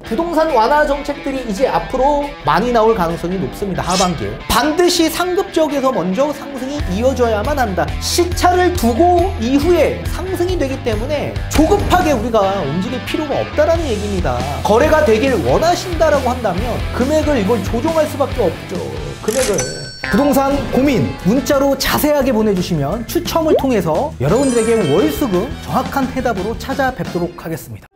부동산 완화 정책들이 이제 앞으로 많이 나올 가능성이 높습니다. 하반기에 반드시 상급 지역에서 먼저 상승이 이어져야만 한다. 시차를 두고 이후에 상승이 되기 때문에 조급하게 우리가 움직일 필요가 없다라는 얘기입니다. 거래가 되길 원하신다라고 한다면 금액을 이걸 조정할 수밖에 없죠. 금액을. 부동산 고민 문자로 자세하게 보내주시면 추첨을 통해서 여러분들에게 월수금 정확한 해답으로 찾아뵙도록 하겠습니다.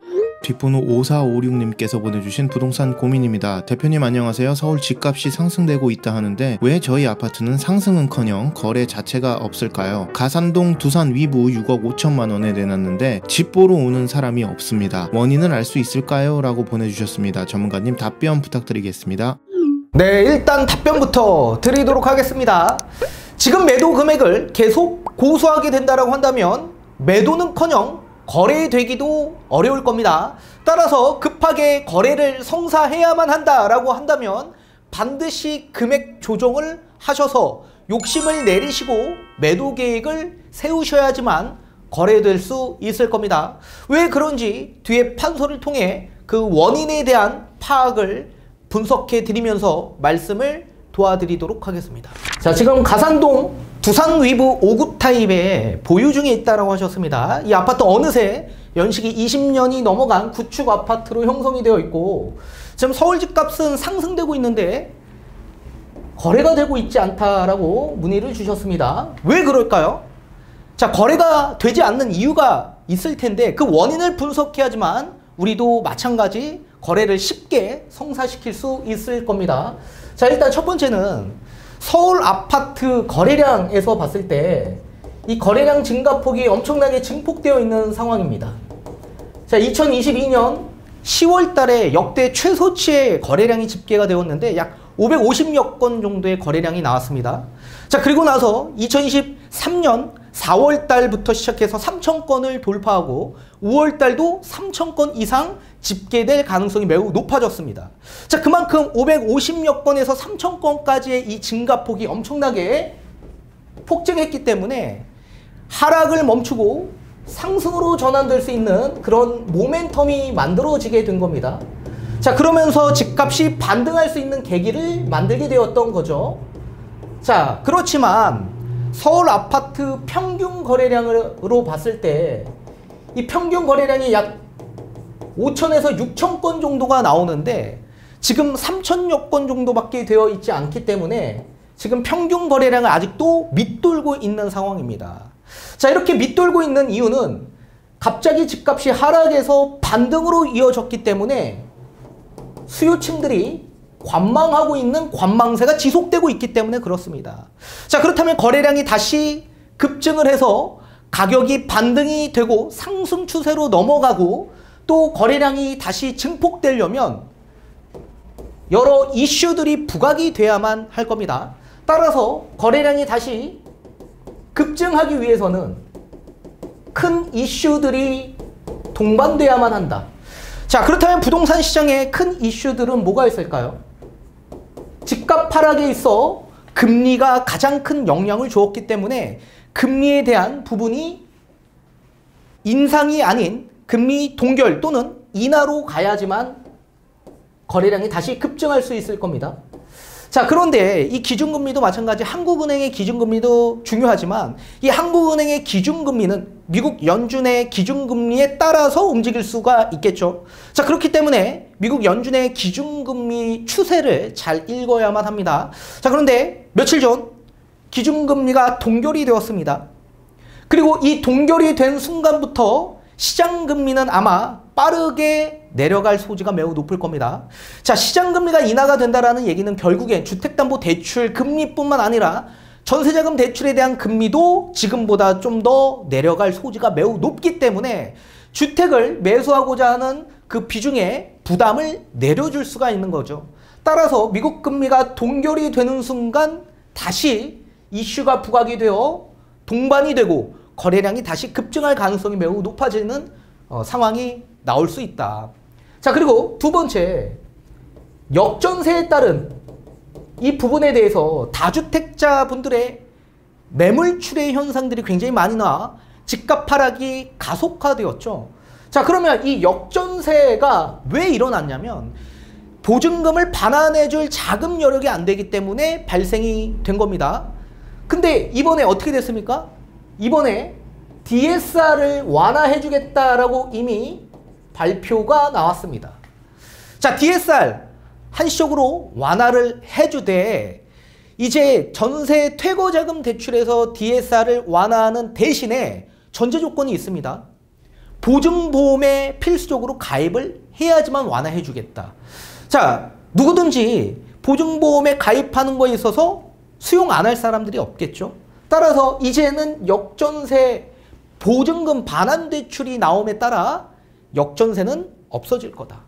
뒷번호 5456님께서 보내주신 부동산 고민입니다. 대표님 안녕하세요. 서울 집값이 상승되고 있다 하는데 왜 저희 아파트는 상승은커녕 거래 자체가 없을까요? 가산동 두산 위부 6억 5천만 원에 내놨는데 집 보러 오는 사람이 없습니다. 원인을 알 수 있을까요? 라고 보내주셨습니다. 전문가님 답변 부탁드리겠습니다. 네, 일단 답변부터 드리도록 하겠습니다. 지금 매도 금액을 계속 고수하게 된다고 한다면 매도는커녕 거래되기도 어려울 겁니다. 따라서 급하게 거래를 성사해야만 한다라고 한다면 반드시 금액 조정을 하셔서 욕심을 내리시고 매도 계획을 세우셔야지만 거래될 수 있을 겁니다. 왜 그런지 뒤에 판서를 통해 그 원인에 대한 파악을 분석해 드리면서 말씀을 도와드리도록 하겠습니다. 자, 지금 가산동 두산 위브 5구 타입에 보유 중에 있다고 하셨습니다. 이 아파트 어느새 연식이 20년이 넘어간 구축 아파트로 형성이 되어 있고 지금 서울 집값은 상승되고 있는데 거래가 되고 있지 않다라고 문의를 주셨습니다. 왜 그럴까요? 자, 거래가 되지 않는 이유가 있을 텐데 그 원인을 분석해야지만 우리도 마찬가지 거래를 쉽게 성사시킬 수 있을 겁니다. 자, 일단 첫 번째는 서울 아파트 거래량에서 봤을 때 이 거래량 증가폭이 엄청나게 증폭되어 있는 상황입니다. 자, 2022년 10월 달에 역대 최소치의 거래량이 집계가 되었는데 약 550여 건 정도의 거래량이 나왔습니다. 자, 그리고 나서 2023년 4월 달부터 시작해서 3,000건을 돌파하고 5월 달도 3,000건 이상 집계될 가능성이 매우 높아졌습니다. 자, 그만큼 550여 건에서 3,000건까지의 이 증가폭이 엄청나게 폭증했기 때문에 하락을 멈추고 상승으로 전환될 수 있는 그런 모멘텀이 만들어지게 된 겁니다. 자, 그러면서 집값이 반등할 수 있는 계기를 만들게 되었던 거죠. 자, 그렇지만 서울 아파트 평균 거래량으로 봤을 때 이 평균 거래량이 약 5천에서 6천 건 정도가 나오는데 지금 3천여 건 정도밖에 되어 있지 않기 때문에 지금 평균 거래량을 아직도 밑돌고 있는 상황입니다. 자, 이렇게 밑돌고 있는 이유는 갑자기 집값이 하락해서 반등으로 이어졌기 때문에 수요층들이 관망하고 있는 관망세가 지속되고 있기 때문에 그렇습니다. 자, 그렇다면 거래량이 다시 급증을 해서 가격이 반등이 되고 상승 추세로 넘어가고 또 거래량이 다시 증폭되려면 여러 이슈들이 부각이 돼야만 할 겁니다. 따라서 거래량이 다시 급증하기 위해서는 큰 이슈들이 동반돼야만 한다. 자, 그렇다면 부동산 시장의 큰 이슈들은 뭐가 있을까요? 집값 하락에 있어 금리가 가장 큰 영향을 주었기 때문에 금리에 대한 부분이 인상이 아닌 금리 동결 또는 인하로 가야지만 거래량이 다시 급증할 수 있을 겁니다. 자, 그런데 이 기준금리도 마찬가지 한국은행의 기준금리도 중요하지만 이 한국은행의 기준금리는 미국 연준의 기준금리에 따라서 움직일 수가 있겠죠. 자, 그렇기 때문에 미국 연준의 기준금리 추세를 잘 읽어야만 합니다. 자, 그런데 며칠 전 기준금리가 동결이 되었습니다. 그리고 이 동결이 된 순간부터 시장금리는 아마 빠르게 내려갈 소지가 매우 높을 겁니다. 자, 시장금리가 인하가 된다는 얘기는 결국엔 주택담보대출 금리뿐만 아니라 전세자금 대출에 대한 금리도 지금보다 좀 더 내려갈 소지가 매우 높기 때문에 주택을 매수하고자 하는 그 비중에 부담을 내려줄 수가 있는 거죠. 따라서 미국 금리가 동결이 되는 순간 다시 이슈가 부각이 되어 동반이 되고 거래량이 다시 급증할 가능성이 매우 높아지는 상황이 나올 수 있다. 자, 그리고 두 번째, 역전세에 따른 이 부분에 대해서 다주택자분들의 매물출의 현상들이 굉장히 많이 나와 집값 하락이 가속화되었죠. 자, 그러면 이 역전세가 왜 일어났냐면 보증금을 반환해줄 자금 여력이 안 되기 때문에 발생이 된 겁니다. 근데 이번에 어떻게 됐습니까? 이번에 DSR을 완화해주겠다라고 이미 발표가 나왔습니다. 자, DSR 한시적으로 완화를 해주되 이제 전세 퇴거자금 대출에서 DSR을 완화하는 대신에 전제 조건이 있습니다. 보증보험에 필수적으로 가입을 해야지만 완화해주겠다. 자, 누구든지 보증보험에 가입하는 거에 있어서 수용 안 할 사람들이 없겠죠. 따라서 이제는 역전세 보증금 반환 대출이 나옴에 따라 역전세는 없어질 거다.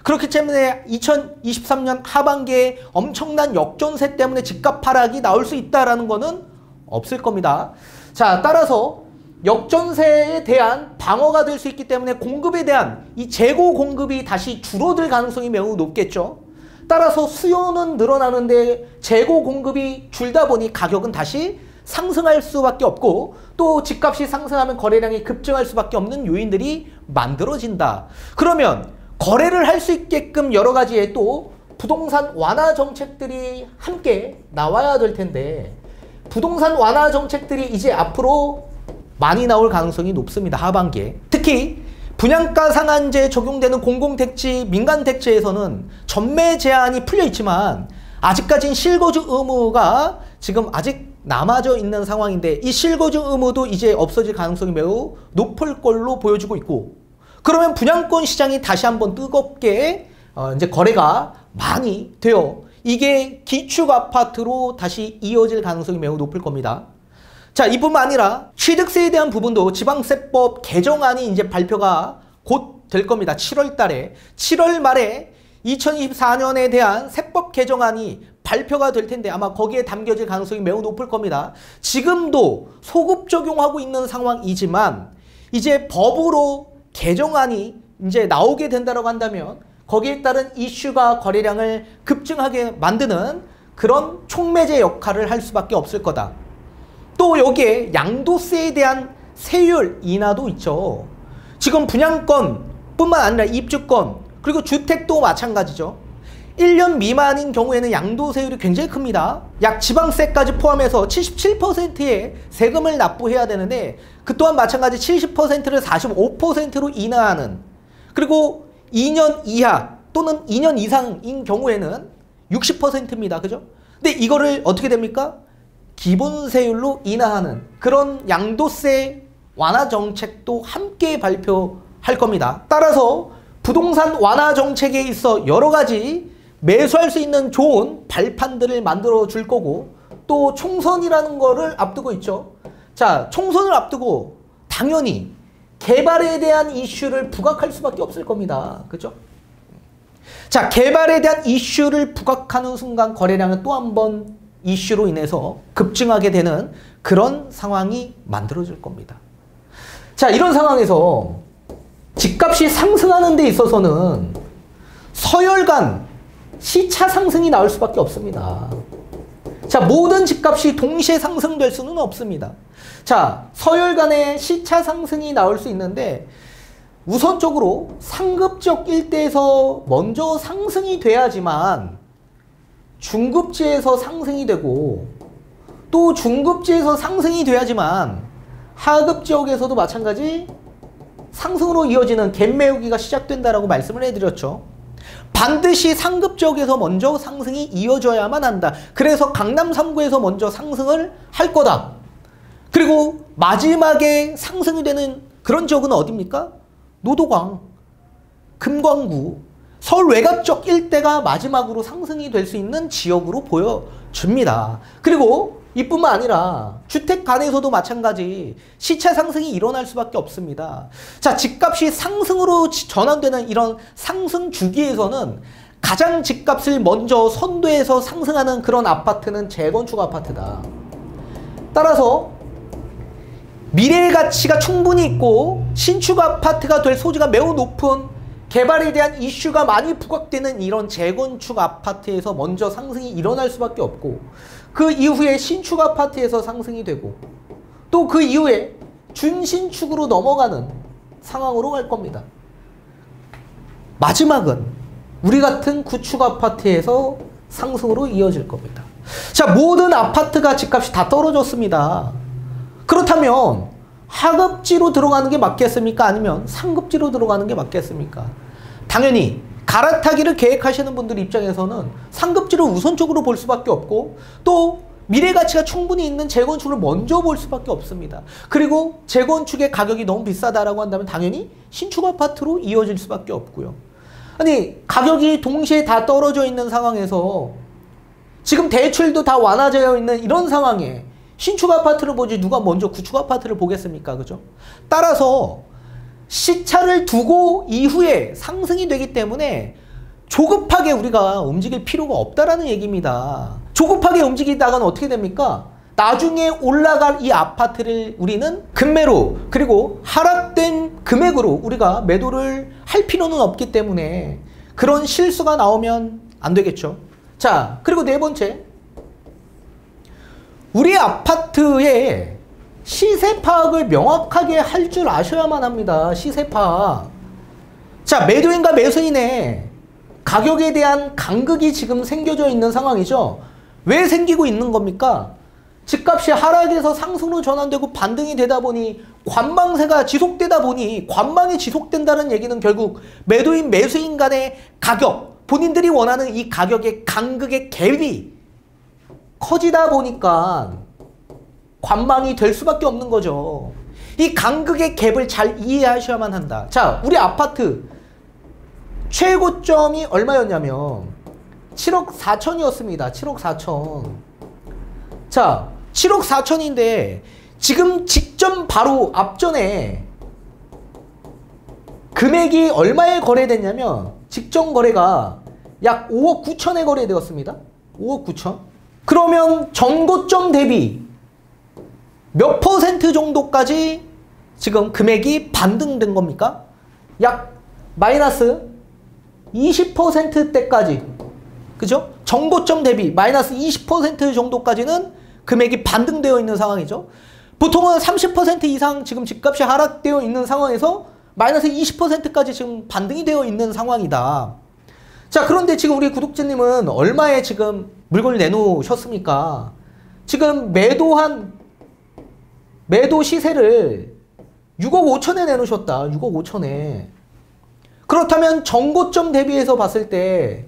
그렇기 때문에 2023년 하반기에 엄청난 역전세 때문에 집값 하락이 나올 수 있다는 거는 없을 겁니다. 자, 따라서 역전세에 대한 방어가 될 수 있기 때문에 공급에 대한 이 재고 공급이 다시 줄어들 가능성이 매우 높겠죠. 따라서 수요는 늘어나는데 재고 공급이 줄다 보니 가격은 다시 상승할 수밖에 없고 또 집값이 상승하면 거래량이 급증할 수밖에 없는 요인들이 만들어진다. 그러면 거래를 할 수 있게끔 여러 가지의 또 부동산 완화 정책들이 함께 나와야 될 텐데 부동산 완화 정책들이 이제 앞으로 많이 나올 가능성이 높습니다. 하반기에. 특히 분양가 상한제 적용되는 공공택지, 민간택지에서는 전매 제한이 풀려 있지만 아직까지는 실거주 의무가 지금 아직 남아져 있는 상황인데 이 실거주 의무도 이제 없어질 가능성이 매우 높을 걸로 보여지고 있고 그러면 분양권 시장이 다시 한번 뜨겁게 이제 거래가 많이 되어 이게 기축 아파트로 다시 이어질 가능성이 매우 높을 겁니다. 자, 이뿐만 아니라 취득세에 대한 부분도 지방세법 개정안이 이제 발표가 곧 될 겁니다. 7월 달에 7월 말에 2024년에 대한 세법 개정안이 발표가 될 텐데 아마 거기에 담겨질 가능성이 매우 높을 겁니다. 지금도 소급 적용하고 있는 상황이지만 이제 법으로 개정안이 이제 나오게 된다고 한다면 거기에 따른 이슈가 거래량을 급증하게 만드는 그런 촉매제 역할을 할 수밖에 없을 거다. 또 여기에 양도세에 대한 세율 인하도 있죠. 지금 분양권 뿐만 아니라 입주권 그리고 주택도 마찬가지죠. 1년 미만인 경우에는 양도세율이 굉장히 큽니다. 약 지방세까지 포함해서 77%의 세금을 납부해야 되는데 그 또한 마찬가지 70%를 45%로 인하하는 그리고 2년 이하 또는 2년 이상인 경우에는 60%입니다. 그죠? 근데 이거를 어떻게 됩니까? 기본세율로 인하하는 그런 양도세 완화 정책도 함께 발표할 겁니다. 따라서 부동산 완화 정책에 있어 여러 가지 매수할 수 있는 좋은 발판들을 만들어 줄 거고 또 총선이라는 거를 앞두고 있죠. 자, 총선을 앞두고 당연히 개발에 대한 이슈를 부각할 수밖에 없을 겁니다. 그죠? 자, 개발에 대한 이슈를 부각하는 순간 거래량은 또 한 번 이슈로 인해서 급증하게 되는 그런 상황이 만들어질 겁니다. 자, 이런 상황에서 집값이 상승하는 데 있어서는 서열간 시차 상승이 나올 수밖에 없습니다. 자, 모든 집값이 동시에 상승될 수는 없습니다. 자, 서열간의 시차 상승이 나올 수 있는데 우선적으로 상급지역 일대에서 먼저 상승이 돼야지만 중급지에서 상승이 되고 또 중급지에서 상승이 돼야지만 하급지역에서도 마찬가지 상승으로 이어지는 갭 메우기가 시작된다라고 말씀을 해드렸죠. 반드시 상급 지역에서 먼저 상승이 이어져야만 한다. 그래서 강남 3구에서 먼저 상승을 할 거다. 그리고 마지막에 상승이 되는 그런 지역은 어디입니까? 노도광, 금광구, 서울 외곽 쪽 일대가 마지막으로 상승이 될 수 있는 지역으로 보여집니다. 그리고 이뿐만 아니라 주택 간에서도 마찬가지 시차 상승이 일어날 수밖에 없습니다. 자, 집값이 상승으로 전환되는 이런 상승 주기에서는 가장 집값을 먼저 선도해서 상승하는 그런 아파트는 재건축 아파트다. 따라서 미래의 가치가 충분히 있고 신축 아파트가 될 소지가 매우 높은 개발에 대한 이슈가 많이 부각되는 이런 재건축 아파트에서 먼저 상승이 일어날 수밖에 없고 그 이후에 신축 아파트에서 상승이 되고 또 그 이후에 준신축으로 넘어가는 상황으로 갈 겁니다. 마지막은 우리 같은 구축 아파트에서 상승으로 이어질 겁니다. 자, 모든 아파트가 집값이 다 떨어졌습니다. 그렇다면 하급지로 들어가는 게 맞겠습니까? 아니면 상급지로 들어가는 게 맞겠습니까? 당연히 갈아타기를 계획하시는 분들 입장에서는 상급지를 우선적으로 볼 수밖에 없고, 또 미래 가치가 충분히 있는 재건축을 먼저 볼 수밖에 없습니다. 그리고 재건축의 가격이 너무 비싸다라고 한다면 당연히 신축 아파트로 이어질 수밖에 없고요. 아니, 가격이 동시에 다 떨어져 있는 상황에서 지금 대출도 다 완화되어 있는 이런 상황에 신축 아파트를 보지 누가 먼저 구축 아파트를 보겠습니까? 그죠? 따라서 시차를 두고 이후에 상승이 되기 때문에 조급하게 우리가 움직일 필요가 없다라는 얘기입니다. 조급하게 움직이다가는 어떻게 됩니까? 나중에 올라갈 이 아파트를 우리는 급매로, 그리고 하락된 금액으로 우리가 매도를 할 필요는 없기 때문에 그런 실수가 나오면 안 되겠죠. 자, 그리고 네 번째, 우리 아파트의 시세 파악을 명확하게 할 줄 아셔야만 합니다. 시세 파악. 자, 매도인과 매수인의 가격에 대한 간극이 지금 생겨져 있는 상황이죠. 왜 생기고 있는 겁니까? 집값이 하락에서 상승으로 전환되고 반등이 되다 보니 관망세가 지속되다 보니, 관망이 지속된다는 얘기는 결국 매도인 매수인 간의 가격, 본인들이 원하는 이 가격의 간극의 갭이 커지다 보니까 관망이 될 수밖에 없는 거죠. 이 간극의 갭을 잘 이해하셔야만 한다. 자, 우리 아파트 최고점이 얼마였냐면 7억 4천이었습니다. 7억 4천. 자, 7억 4천인데 지금 직전 바로 앞전에 금액이 얼마에 거래됐냐면 직전 거래가 약 5억 9천에 거래되었습니다. 5억 9천. 그러면 전고점 대비 몇 퍼센트 정도까지 지금 금액이 반등된 겁니까? 약 마이너스 20%대까지, 그죠? 전고점 대비 마이너스 20% 정도까지는 금액이 반등되어 있는 상황이죠. 보통은 30% 이상 지금 집값이 하락되어 있는 상황에서 마이너스 20%까지 지금 반등이 되어 있는 상황이다. 자, 그런데 지금 우리 구독자님은 얼마에 지금 물건을 내놓으셨습니까? 지금 매도 시세를 6억 5천에 내놓으셨다. 6억 5천에. 그렇다면 전고점 대비해서 봤을 때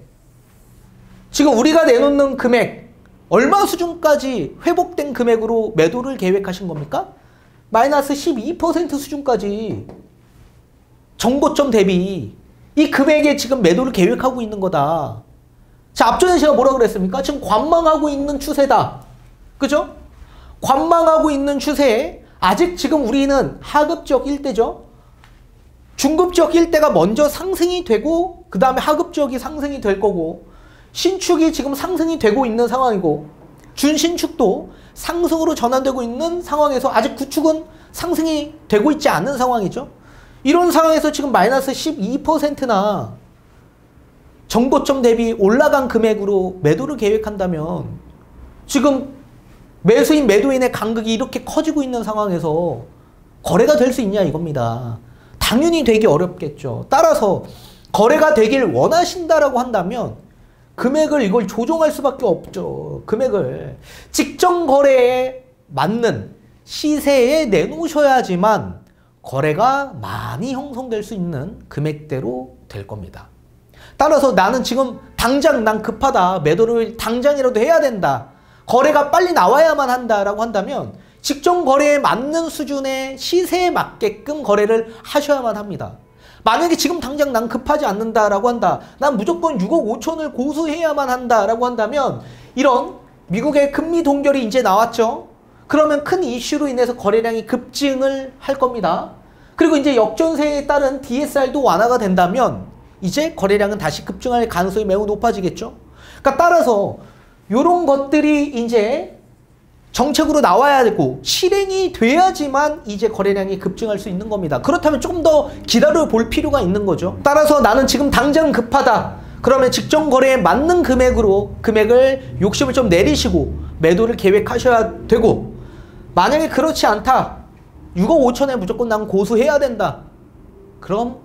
지금 우리가 내놓는 금액 얼마 수준까지 회복된 금액으로 매도를 계획하신 겁니까? 마이너스 12% 수준까지 전고점 대비 이 금액에 지금 매도를 계획하고 있는 거다. 자, 앞전에 제가 뭐라 그랬습니까? 지금 관망하고 있는 추세다. 그죠? 관망하고 있는 추세에 아직 지금 우리는 하급지역 일대죠. 중급지역 일대가 먼저 상승이 되고 그 다음에 하급지역이 상승이 될 거고, 신축이 지금 상승이 되고 있는 상황이고 준신축도 상승으로 전환되고 있는 상황에서 아직 구축은 상승이 되고 있지 않은 상황이죠. 이런 상황에서 지금 마이너스 12%나 전고점 대비 올라간 금액으로 매도를 계획한다면 지금 매수인 매도인의 간극이 이렇게 커지고 있는 상황에서 거래가 될 수 있냐 이겁니다. 당연히 되기 어렵겠죠. 따라서 거래가 되길 원하신다라고 한다면 금액을 이걸 조정할 수밖에 없죠. 금액을 직전 거래에 맞는 시세에 내놓으셔야지만 거래가 많이 형성될 수 있는 금액대로 될 겁니다. 따라서 나는 지금 당장 난 급하다, 매도를 당장이라도 해야 된다, 거래가 빨리 나와야만 한다라고 한다면 직전 거래에 맞는 수준의 시세에 맞게끔 거래를 하셔야만 합니다. 만약에 지금 당장 난 급하지 않는다라고 한다, 난 무조건 6억 5천을 고수해야만 한다라고 한다면 이런 미국의 금리 동결이 이제 나왔죠. 그러면 큰 이슈로 인해서 거래량이 급증을 할 겁니다. 그리고 이제 역전세에 따른 DSR도 완화가 된다면 이제 거래량은 다시 급증할 가능성이 매우 높아지겠죠. 그러니까 따라서 이런 것들이 이제 정책으로 나와야 되고 실행이 돼야지만 이제 거래량이 급증할 수 있는 겁니다. 그렇다면 조금 더 기다려 볼 필요가 있는 거죠. 따라서 나는 지금 당장 급하다, 그러면 직전 거래에 맞는 금액을 욕심을 좀 내리시고 매도를 계획하셔야 되고, 만약에 그렇지 않다, 6억 5천에 무조건 난 고수해야 된다, 그럼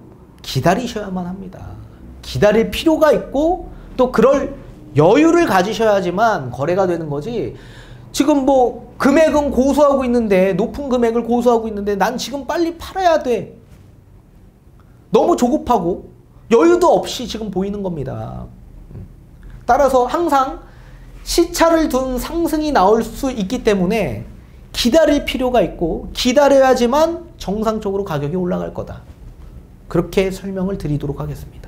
기다리셔야만 합니다. 기다릴 필요가 있고 또 그럴 여유를 가지셔야지만 거래가 되는 거지. 지금 뭐 금액은 고수하고 있는데, 높은 금액을 고수하고 있는데 난 지금 빨리 팔아야 돼. 너무 조급하고 여유도 없이 지금 보이는 겁니다. 따라서 항상 시차를 둔 상승이 나올 수 있기 때문에 기다릴 필요가 있고 기다려야지만 정상적으로 가격이 올라갈 거다. 그렇게 설명을 드리도록 하겠습니다.